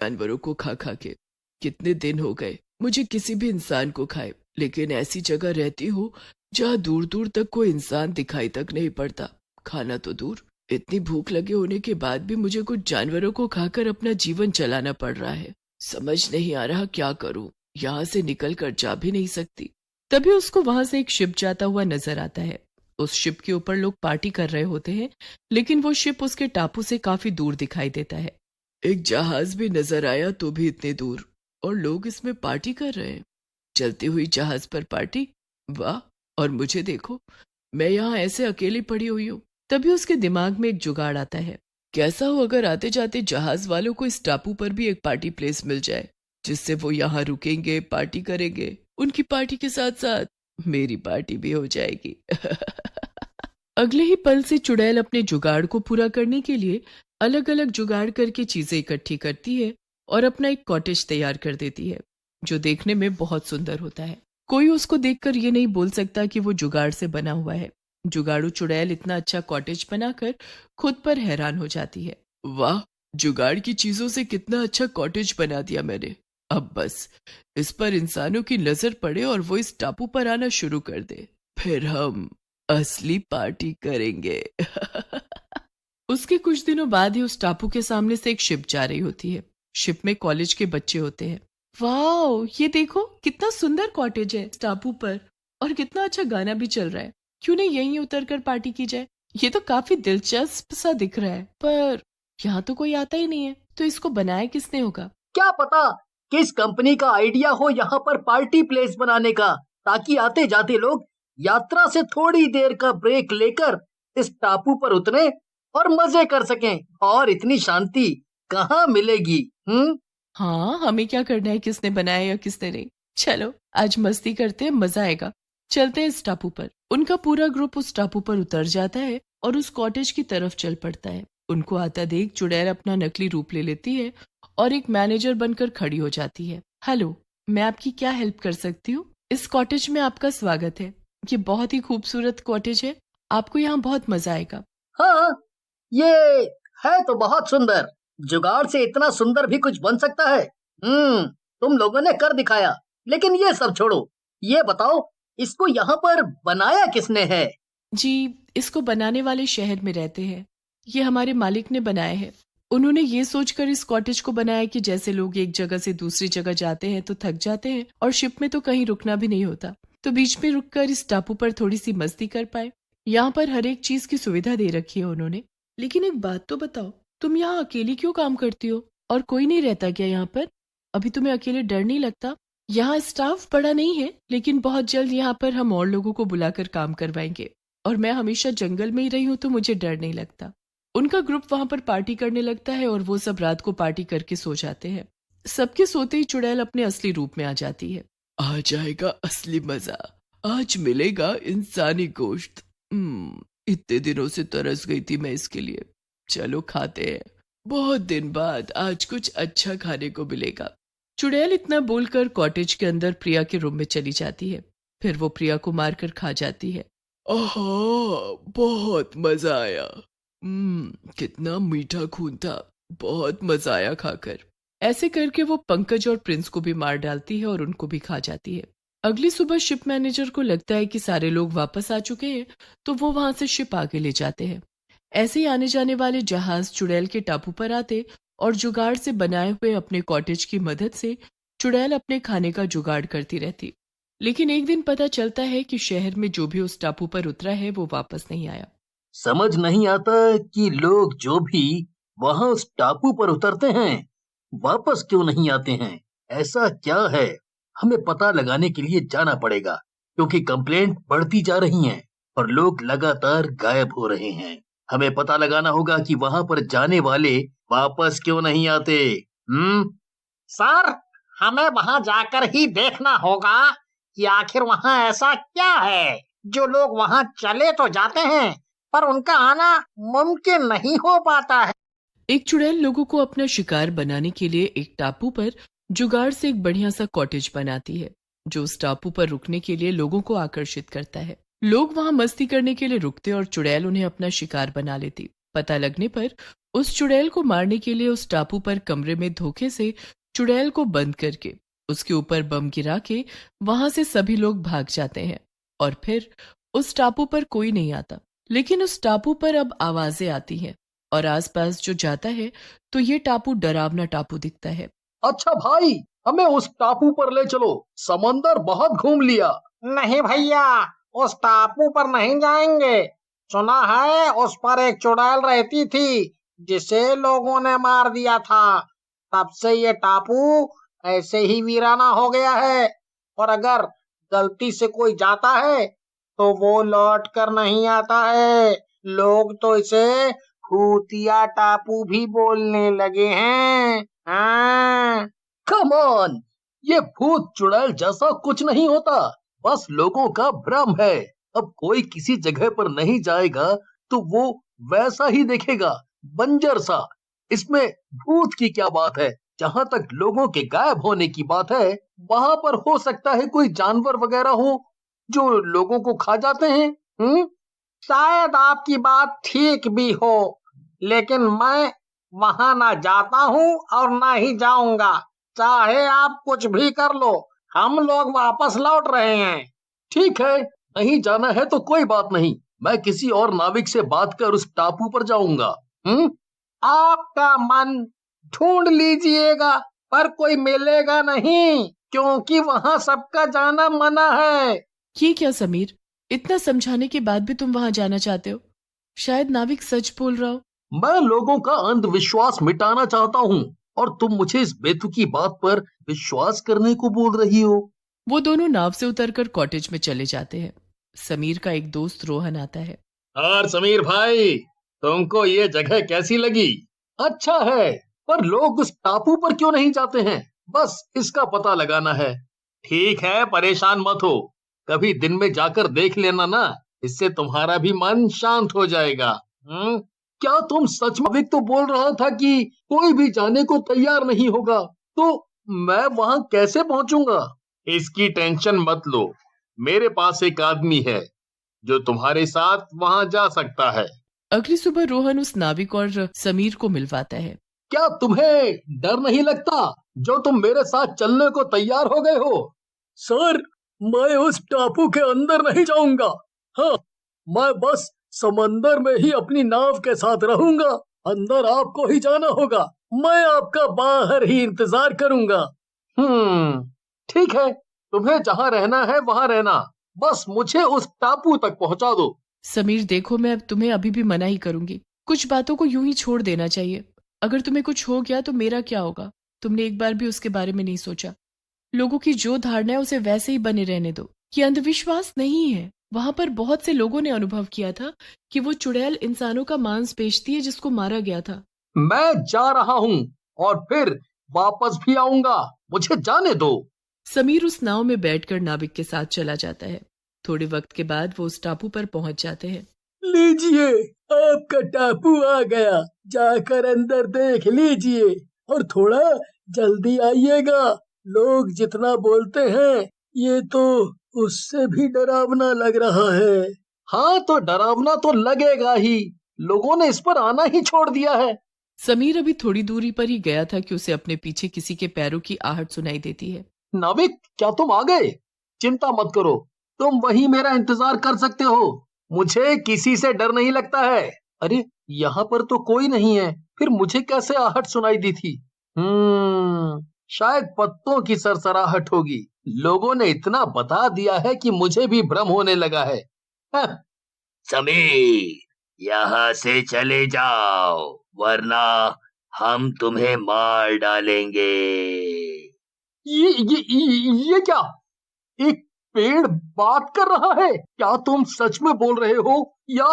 जानवरों को खा खा के कितने दिन हो गए मुझे किसी भी इंसान को खाए, लेकिन ऐसी जगह रहती हूँ जहाँ दूर दूर तक कोई इंसान दिखाई तक नहीं पड़ता। खाना तो दूर, इतनी भूख लगे होने के बाद भी मुझे कुछ जानवरों को खाकर अपना जीवन चलाना पड़ रहा है। समझ नहीं आ रहा क्या करूं, यहाँ से निकल कर जा भी नहीं सकती। तभी उसको वहां से एक शिप जाता हुआ नजर आता है। उस शिप के ऊपर लोग पार्टी कर रहे होते हैं, लेकिन वो शिप उसके टापू से काफी दूर दिखाई देता है। एक जहाज भी नजर आया, तो भी इतने दूर, और लोग इसमें पार्टी कर रहे हैं। चलती हुई जहाज पर पार्टी, वाह। और मुझे देखो, मैं यहाँ ऐसे अकेली पड़ी हुई हूँ। तभी उसके दिमाग में एक जुगाड़ आता है। कैसा हो अगर आते जाते जहाज वालों को इस टापू पर भी एक पार्टी प्लेस मिल जाए, जिससे वो यहाँ रुकेंगे, पार्टी करेंगे। उनकी पार्टी के साथ साथ मेरी पार्टी भी हो जाएगी। अगले ही पल से चुड़ैल अपने जुगाड़ को पूरा करने के लिए अलग अलग जुगाड़ करके चीजें इकट्ठी करती है और अपना एक कॉटेज तैयार कर देती है, जो देखने में बहुत सुंदर होता है। कोई उसको देखकर ये नहीं बोल सकता कि वो जुगाड़ से बना हुआ है। जुगाड़ू चुड़ैल इतना अच्छा कॉटेज बनाकर खुद पर हैरान हो जाती है। वाह, जुगाड़ की चीजों से कितना अच्छा कॉटेज बना दिया मैंने। अब बस इस पर इंसानों की नजर पड़े और वो इस टापू पर आना शुरू कर दे, फिर हम असली पार्टी करेंगे। उसके कुछ दिनों बाद ही उस टापू के सामने से एक शिप जा रही होती है। शिप में कॉलेज के बच्चे होते हैं। वाह, ये देखो कितना सुंदर कॉटेज है इस टापू पर, और कितना अच्छा गाना भी चल रहा है। क्यों नहीं यहीं उतरकर पार्टी की जाए? ये तो काफी दिलचस्प सा दिख रहा है, पर यहाँ तो कोई आता ही नहीं है, तो इसको बनाया किसने होगा? क्या पता किस कंपनी का आइडिया हो यहाँ पर पार्टी प्लेस बनाने का, ताकि आते जाते लोग यात्रा से थोड़ी देर का ब्रेक लेकर इस टापू पर उतरे और मजे कर सकें। और इतनी शांति कहाँ मिलेगी? हाँ, हमें क्या करना है किसने बनाया या किसने नहीं। चलो आज मस्ती करते हैं, मजा आएगा। चलते हैं इस टापू पर। उनका पूरा ग्रुप उस टापू पर उतर जाता है और उस कॉटेज की तरफ चल पड़ता है। उनको आता देख चुड़ैल अपना नकली रूप ले लेती है और एक मैनेजर बनकर खड़ी हो जाती है। हेलो, मैं आपकी क्या हेल्प कर सकती हूँ? इस कॉटेज में आपका स्वागत है। ये बहुत ही खूबसूरत कॉटेज है, आपको यहाँ बहुत मजा आएगा। हाँ, ये है तो बहुत सुंदर। जुगाड़ से इतना सुंदर भी कुछ बन सकता है? तुम लोगों ने कर दिखाया। लेकिन ये सब छोड़ो, ये बताओ इसको यहाँ पर बनाया किसने है? जी, इसको बनाने वाले शहर में रहते हैं। ये हमारे मालिक ने बनाया है। उन्होंने ये सोचकर इस कॉटेज को बनाया कि जैसे लोग एक जगह से दूसरी जगह जाते हैं तो थक जाते हैं, और शिप में तो कहीं रुकना भी नहीं होता, तो बीच में रुककर इस टापू पर थोड़ी सी मस्ती कर पाए। यहाँ पर हर एक चीज की सुविधा दे रखी है उन्होंने। लेकिन एक बात तो बताओ, तुम यहाँ अकेली क्यों काम करती हो, और कोई नहीं रहता क्या यहाँ पर? अभी तुम्हें अकेले डर नहीं लगता? यहाँ स्टाफ बड़ा नहीं है, लेकिन बहुत जल्द यहाँ पर हम और लोगों को बुलाकर काम करवाएंगे, और मैं हमेशा जंगल में ही रही हूँ तो मुझे डर नहीं लगता। उनका ग्रुप वहां पर पार्टी करने लगता है और वो सब रात को पार्टी करके सो जाते हैं। सबके सोते ही चुड़ैल अपने असली रूप में आ जाती है। आ जाएगा असली मजा, आज मिलेगा इंसानी गोश्त। इतने दिनों से तरस गई थी मैं इसके लिए। चलो खाते हैं, बहुत दिन बाद आज कुछ अच्छा खाने को मिलेगा। चुड़ैल इतना बोलकर कॉटेज के अंदर प्रिया के रूम में चली जाती है। फिर वो प्रिया को मारकर खा जाती है। ओहो, बहुत मजा आया। कितना मीठा खून था, बहुत मजा आया खाकर। ऐसे करके वो पंकज और प्रिंस को भी मार डालती है और उनको भी खा जाती है। अगली सुबह शिप मैनेजर को लगता है कि सारे लोग वापस आ चुके हैं, तो वो वहां से शिप आगे ले जाते हैं। ऐसे ही आने जाने वाले जहाज चुड़ैल के टापू पर आते और जुगाड़ से बनाए हुए अपने कॉटेज की मदद से चुड़ैल अपने खाने का जुगाड़ करती रहती। लेकिन एक दिन पता चलता है कि शहर में जो भी उस टापू पर उतरा है वो वापस नहीं आया। समझ नहीं आता कि लोग जो भी वहां उस टापू पर उतरते हैं वापस क्यों नहीं आते हैं। ऐसा क्या है? हमें पता लगाने के लिए जाना पड़ेगा, क्योंकि कंप्लेंट बढ़ती जा रही हैं और लोग लगातार गायब हो रहे हैं। हमें पता लगाना होगा कि वहां पर जाने वाले वापस क्यों नहीं आते। सर, हमें वहां जाकर ही देखना होगा कि आखिर वहां ऐसा क्या है जो लोग वहां चले तो जाते हैं पर उनका आना मुमकिन नहीं हो पाता है। एक चुड़ैल लोगों को अपना शिकार बनाने के लिए एक टापू पर जुगाड़ से एक बढ़िया सा कॉटेज बनाती है, जो उस टापू पर रुकने के लिए लोगों को आकर्षित करता है। लोग वहां मस्ती करने के लिए रुकते और चुड़ैल उन्हें अपना शिकार बना लेती। पता लगने पर उस चुड़ैल को मारने के लिए उस टापू पर कमरे में धोखे से चुड़ैल को बंद करके उसके ऊपर बम गिरा के वहां से सभी लोग भाग जाते हैं और फिर उस टापू पर कोई नहीं आता। लेकिन उस टापू पर अब आवाजें आती हैं और आसपास जो जाता है तो ये टापू डरावना टापू दिखता है। अच्छा भाई, हमें उस टापू पर ले चलो, समंदर बहुत घूम लिया। नहीं भैया, उस टापू पर नहीं जाएंगे। सुना है उस पर एक चुड़ैल रहती थी जिसे लोगों ने मार दिया था। तब से ये टापू ऐसे ही वीराना हो गया है और अगर गलती से कोई जाता है तो वो लौट कर नहीं आता है। लोग तो इसे भूतिया टापू भी बोलने लगे हैं। हाँ। कम ऑन, ये भूत चुड़ैल जैसा कुछ नहीं होता, बस लोगों का भ्रम है। अब कोई किसी जगह पर नहीं जाएगा तो वो वैसा ही देखेगा, बंजर सा। इसमें भूत की क्या बात है? जहां तक लोगों के गायब होने की बात है, वहां पर हो सकता है कोई जानवर वगैरह हो जो लोगों को खा जाते हैं। शायद आपकी बात ठीक भी हो, लेकिन मैं वहां ना जाता हूँ और ना ही जाऊंगा। चाहे आप कुछ भी कर लो, हम लोग वापस लौट रहे हैं। ठीक है, नहीं जाना है तो कोई बात नहीं, मैं किसी और नाविक से बात कर उस टापू पर जाऊंगा। आपका मन ढूंढ लीजिएगा पर कोई मिलेगा नहीं, क्योंकि वहां सबका जाना मना है। ये क्या समीर, इतना समझाने के बाद भी तुम वहां जाना चाहते हो? शायद नाविक सच बोल रहा हो। मैं लोगों का अंधविश्वास मिटाना चाहता हूँ और तुम मुझे इस बेतुकी बात पर विश्वास करने को बोल रही हो। वो दोनों नाव से उतरकर कॉटेज में चले जाते हैं। समीर का एक दोस्त रोहन आता है। और समीर भाई, तुमको ये जगह कैसी लगी? अच्छा है, पर लोग उस टापू पर क्यों नहीं जाते हैं? बस इसका पता लगाना है। ठीक है, परेशान मत हो, कभी दिन में जाकर देख लेना ना, इससे तुम्हारा भी मन शांत हो जाएगा। क्या तुम सच में? नाविक तो बोल रहा था कि कोई भी जाने को तैयार नहीं होगा, तो मैं वहां कैसे पहुंचूंगा? इसकी टेंशन मत लो, मेरे पास एक आदमी है जो तुम्हारे साथ वहां जा सकता है। अगली सुबह रोहन उस नाविक और समीर को मिलवाता है। क्या तुम्हें डर नहीं लगता जो तुम मेरे साथ चलने को तैयार हो गए हो? सर, मैं उस टापू के अंदर नहीं जाऊंगा। हाँ, मैं बस समंदर में ही अपनी नाव के साथ रहूंगा। अंदर आपको ही जाना होगा, मैं आपका बाहर ही इंतजार करूंगा। ठीक है, तुम्हें जहां रहना है वहां रहना, बस मुझे उस टापू तक पहुंचा दो। समीर देखो, मैं अब तुम्हें अभी भी मना ही करूंगी। कुछ बातों को यूं ही छोड़ देना चाहिए। अगर तुम्हें कुछ हो गया तो मेरा क्या होगा? तुमने एक बार भी उसके बारे में नहीं सोचा। लोगों की जो धारणा है उसे वैसे ही बने रहने दो। ये अंधविश्वास नहीं है। वहां पर बहुत से लोगों ने अनुभव किया था कि वो चुड़ैल इंसानों का मांस बेचती है जिसको मारा गया था। मैं जा रहा हूँ और फिर वापस भी आऊंगा, मुझे जाने दो। समीर उस नाव में बैठकर नाविक के साथ चला जाता है। थोड़े वक्त के बाद वो उस टापू पर पहुंच जाते हैं। लीजिए, आपका टापू आ गया, जाकर अंदर देख लीजिए और थोड़ा जल्दी आइएगा। लोग जितना बोलते हैं ये तो उससे भी डरावना लग रहा है। हाँ, तो डरावना तो लगेगा ही, लोगों ने इस पर आना ही छोड़ दिया है। समीर अभी थोड़ी दूरी पर ही गया था कि उसे अपने पीछे किसी के पैरों की आहट सुनाई देती है। नाविक, क्या तुम आ गए? चिंता मत करो, तुम वहीं मेरा इंतजार कर सकते हो, मुझे किसी से डर नहीं लगता है। अरे, यहाँ पर तो कोई नहीं है, फिर मुझे कैसे आहट सुनाई दी थी? शायद पत्तों की सरसराहट होगी। लोगों ने इतना बता दिया है कि मुझे भी भ्रम होने लगा है। समीर, यहाँ से चले जाओ, वरना हम तुम्हें मार डालेंगे। ये क्या? एक पेड़ बात कर रहा है? क्या तुम सच में बोल रहे हो या